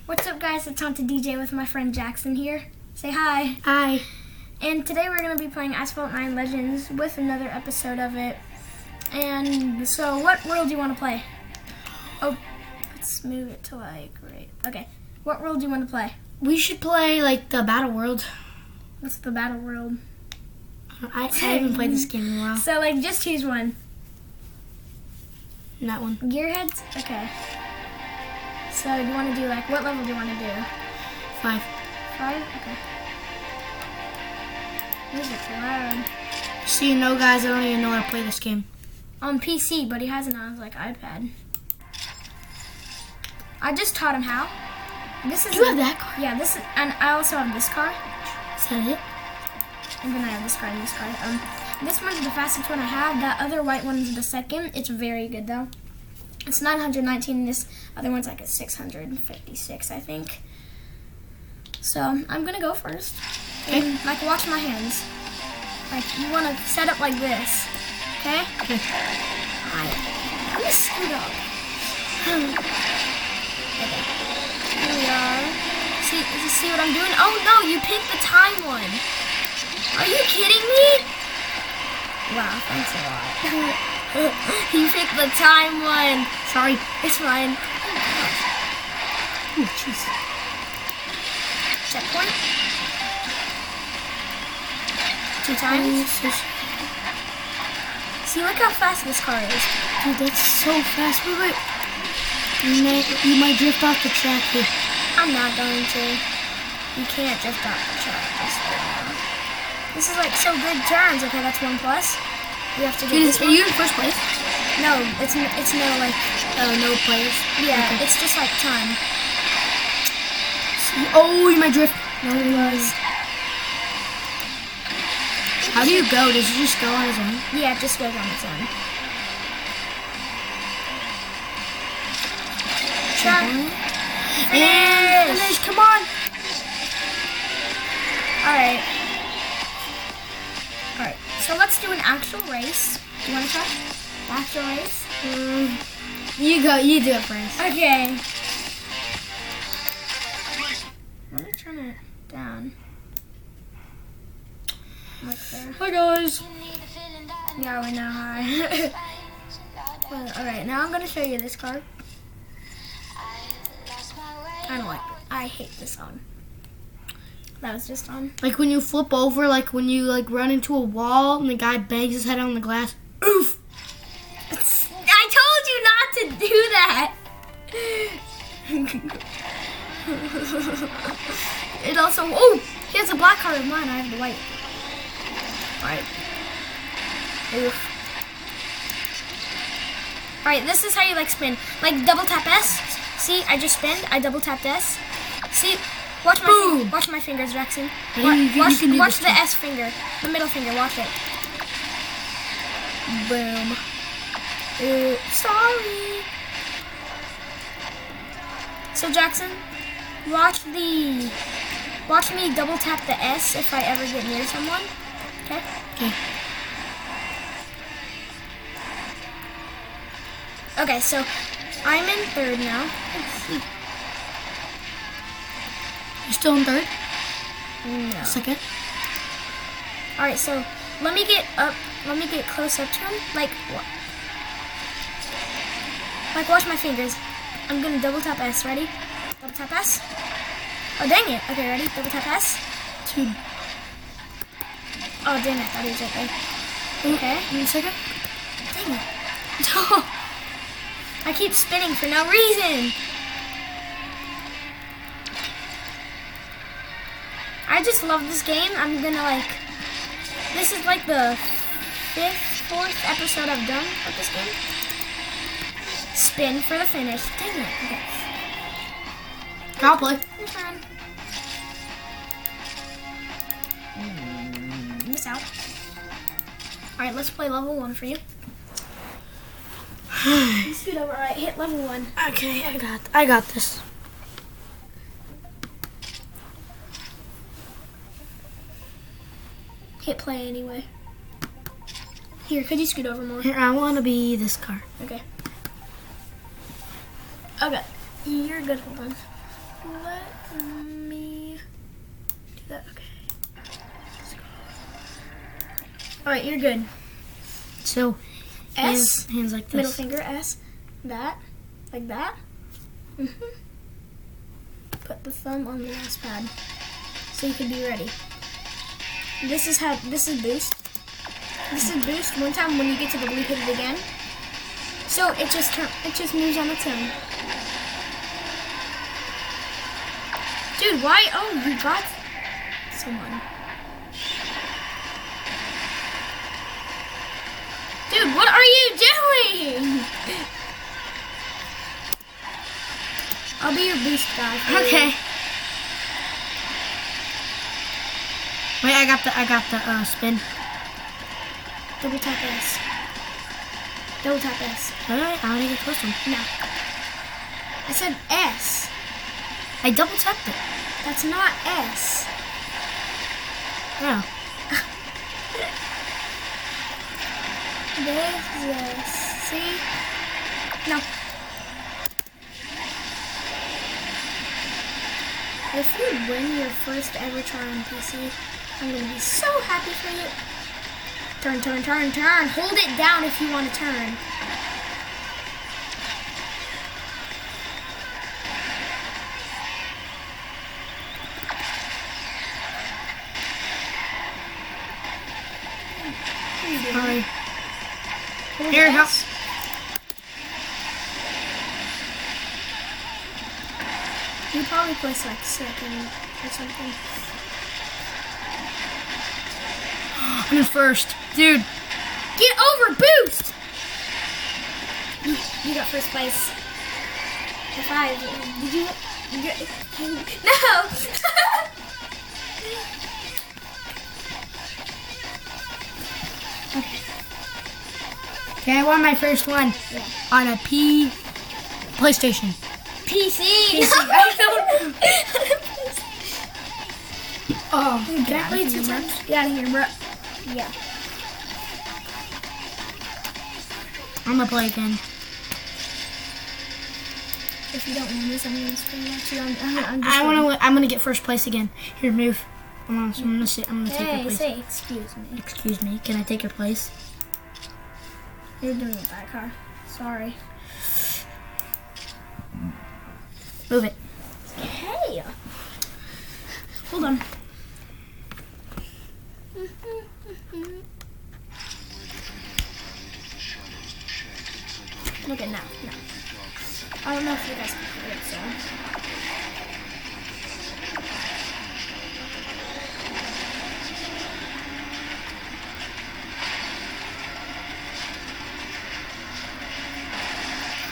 What's up, guys? It's on to DJ with my friend Jackson here. Say hi. Hi. And today we're going to be playing Asphalt 9 Legends with another episode of it. And so, what world do you want to play? Oh, let's move it to like right. Okay. What world do you want to play? We should play like the Battle World. What's the Battle World? I haven't played this game in a while. So, like, just choose one. That one. Gearheads? Okay. So, you want to do like, what level do you want to do? 5. 5? Okay. Music's loud. So you know, guys, I don't even know how to play this game. On PC, but he has it on his like iPad. I just taught him how. This is You have that car? Yeah, this is, and I also have this car, Is that it? and then I have this car and this car. This one's the fastest one I have. That other white one's the second. It's very good though. It's 919. This other one's like a 656, I think. So I'm gonna go first. And like, watch my hands. Like, you want to set up like this, okay? Okay. I'm gonna scoot up. Okay. Here we are. See what I'm doing? Oh no, you picked the time one. Are you kidding me? Wow, thanks a lot. You picked the time one. Sorry. It's fine. Oh, jeez. Checkpoint. 2 times. See, look how fast this car is. Dude, that's so fast. Wait. You might drift off the track here. I'm not going to. You can't drift off the track. This is like so good turns. Okay, that's 1+. You have to get this Are one. you in first place? No, it's no like. No players. Yeah, Okay. it's just like time. Oh, you might drift. No, it was. How do you go? Does it just go on its own? Yeah, it just goes on its own. Finish! Come on! Alright. Alright, so let's do an actual race. Do you want to try? Actual race? You go. You do it first. Okay. Let me turn it down. Like there. Hi guys. Yeah, we know. Hi. Well, alright, now I'm going to show you this card. I don't like it. I hate this song. That was just on. Like when you flip over, like when you like run into a wall and the guy bangs his head on the glass. Oof! I told you not to do that. It also. Oh, he has a black card of mine. I have the white. Alright. Oof. Alright, this is how you like spin. Like double tap S. See, I just spinned. I double tapped S. See, watch my fingers, Jackson. Watch the S finger, the middle finger. Watch it. Boom. Sorry. So Jackson, watch me double tap the S if I ever get near someone. Okay. Okay. Okay, so I'm in third now. Let's see. You're still in third? No. Second? Alright, so let me get close up to him. Like watch my fingers. I'm gonna double tap S. Ready? Double tap S. Oh dang it. Okay, ready? Double tap S. 2. Oh dang it, I thought he was right there. Okay. 1 second. Dang it. I keep spinning for no reason. I just love this game. I'm gonna like. This is like the 4th episode I've done of this game. Spin for the finish. Dang it. Okay. I'll play. Your turn. Miss out. Alright, let's play level 1 for you. Scoot over. Alright, hit level 1. Okay, I got this. Hit play anyway. Here, could you scoot over more? Here, I want to be this car. Okay. Okay. You're good. Hold on. Let me do that. Okay. Alright, you're good. So, S. hands like this. Middle finger, S. That. Like that. Put the thumb on the mouse pad. So you can be ready. This is boost. This is boost. One time when you get to the blue, hit it again. So it just moves on its own. Dude, why? Oh, you got someone. Dude, what are you doing? I'll be your boost guy. Okay. Wait, I got the spin. Double tap S. Double tap S. Alright, I want to get close to him. No. I said S. I double tapped it. That's not S. Oh. This. See? No. If you win your first ever try on PC, I'm gonna be so happy for you. Turn, turn, turn, turn. Hold it down if you want to turn. Sorry. Hold Here, help. S. You probably place like second or something. I'm in first. Dude. Get over boost! You got first place. High five. Did you? No! Okay, I won my first one. Yeah. On a PlayStation. PC! I don't. Oh, Can I play 2 times? Get out of here, bro. Yeah. I'm gonna play again. If you don't win this, I'm gonna scream at you. I'm just I'm gonna get first place again. Here, move. I'm gonna take your Hey, place. say excuse me. Excuse me. Can I take your place? You're doing it back car. Sorry. Move it. Hey! Hold on. Look at now. No. I don't know if you guys can hear it, so.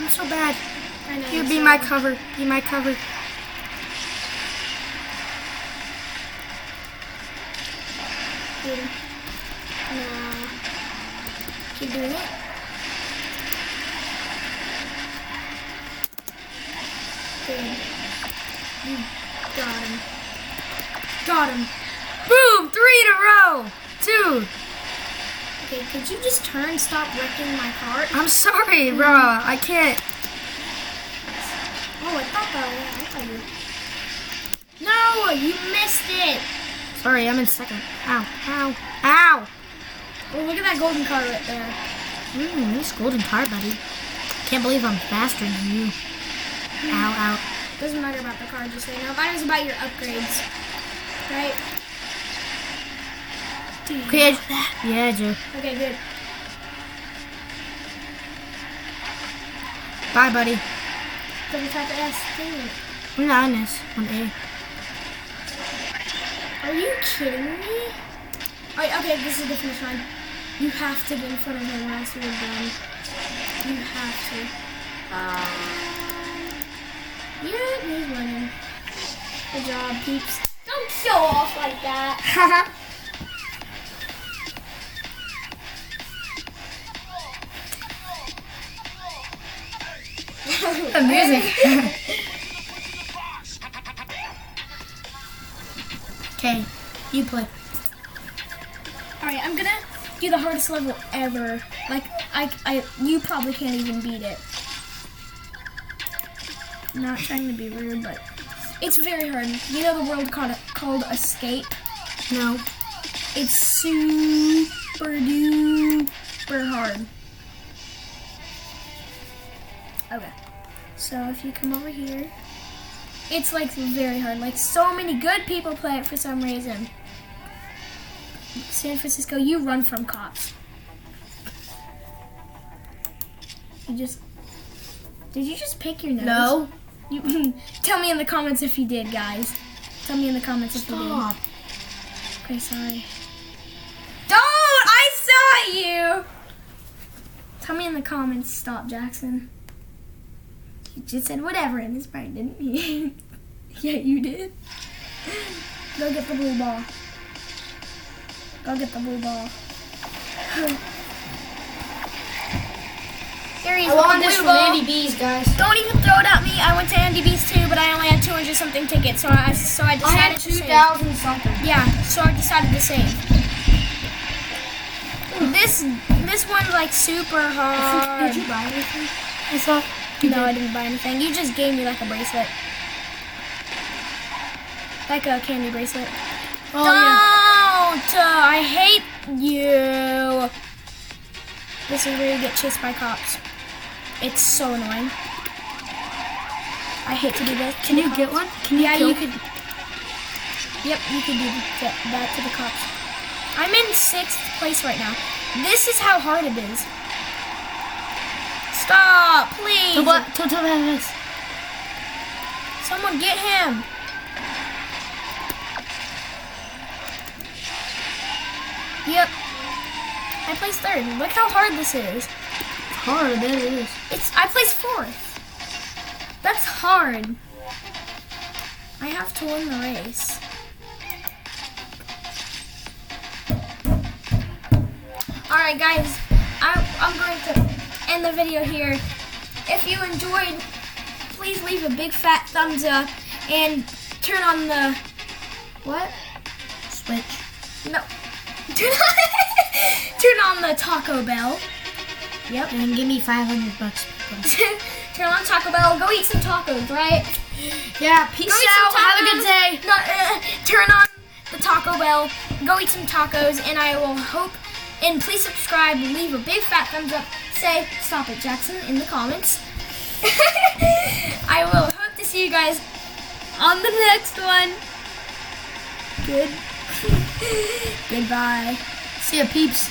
I'm so bad. I know. Here, I'm be sorry. my cover. Be my cover. Dude. No. Keep doing it. Good. You got him. Got him. Boom! 3 in a row. Dude. Okay, could you just turn, stop wrecking my cart? I'm sorry, bro. I can't. Oh, I thought you. No, you missed it. Sorry, I'm in second. Ow. Ow. Ow. Oh, look at that golden card right there. Nice golden car, buddy. Can't believe I'm faster than you. Ow, ow. Doesn't matter about the card, just right now. Mine was about your upgrades, right? Dude, Okay, yeah, Joe. okay, good. Bye, buddy. Double tap the S. Dang it. I'm not on this. On A. Are you kidding me? Alright, okay, this is the finish line. You have to get in front of him or else you're done. You have to. Yeah, he's winning. Good job, peeps. Don't show off like that. Amazing. Okay, you play. Alright, I'm gonna do the hardest level ever. Like, you probably can't even beat it. Not trying to be rude, but It's very hard. You know the world called Escape? No. It's super duper hard. Okay. So if you come over here, it's like very hard. Like so many good people play it for some reason. San Francisco, you run from cops. Did you just pick your nose? No. You, tell me in the comments if you did, guys. Tell me in the comments if you did. Stop. Okay, sorry. Don't! I saw you! Tell me in the comments, stop, Jackson. You just said whatever in his brain, didn't you? Yeah, you did. Go get the blue ball. Go get the blue ball. Here he is I with won the this blue from ball. Andy B's, guys. Don't even throw it at me. I went to Andy B's too, but I only had 200 something tickets, so I decided I had to save. 2,000 something. Yeah, so I decided to save. This one's like super hard. Did you buy anything? I saw. No, I didn't buy anything. You just gave me like a bracelet. Like a candy bracelet. Oh, yeah. Don't! I hate you. This is where you get chased by cops. It's so annoying. I hate to do this. Can you get one? Can you Yeah, kill you could. Yep, you could do that to the cops. I'm in 6th place right now. This is how hard it is. Stop, please. So what? Tell this. Someone get him. Yep. I placed 3rd. Look how hard this is. Hard, that is. I placed 4th. That's hard. I have to win the race. Alright guys, I'm going to end the video here. If you enjoyed, please leave a big fat thumbs up and turn on the, what? Switch. No. Turn on the Taco Bell. Yep. And give me $500 bucks. Turn on Taco Bell. Go eat some tacos, right? Yeah, peace Go eat some out. Have a good tacos. day. No, turn on the Taco Bell. Go eat some tacos, and I will hope. And please subscribe. Leave a big fat thumbs up. Say "Stop it, Jackson" in the comments. I will hope to see you guys on the next one. Goodbye. See ya, peeps.